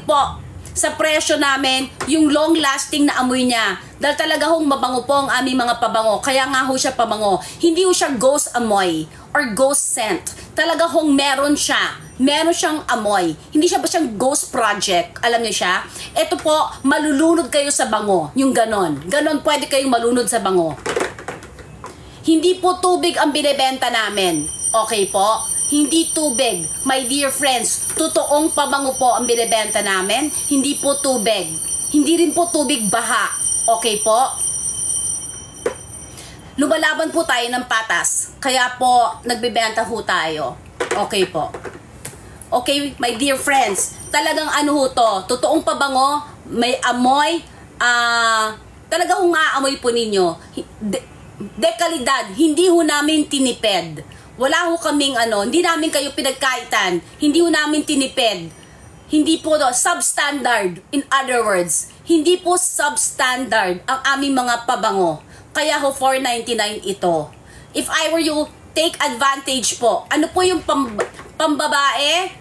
po sa presyo namin yung long-lasting na amoy niya. Dahil talaga hong mabango po ang aming mga pabango. Kaya nga ho siya pabango. Hindi ho siya ghost amoy or ghost scent. Talaga hong meron siya. Meron siyang amoy. Hindi siya ba siyang ghost project? Alam niyo siya? Ito po, malulunod kayo sa bango. Yung ganon. Ganon pwede kayong malunod sa bango. Hindi po tubig ang binebenta namin. Okay po? Hindi tubig. My dear friends, totoong pabango po ang binebenta namin. Hindi po tubig. Hindi rin po tubig baha. Okay po? Lumalaban po tayo ng patas. Kaya po, nagbebenta ho tayo. Okay po. Okay, my dear friends. Talagang ano ho to. Totoong pabango, may amoy. Talagang aamoy po ninyo. Dekalidad. Hindi ho namin tinipid. Wala ho kaming hindi namin kayo pinagkaitan. Hindi ho namin tinipid. Hindi po substandard. In other words, hindi po substandard ang aming mga pabango. Kaya ho, $4.99 ito. If I were you, take advantage po. Ano po yung pambabae?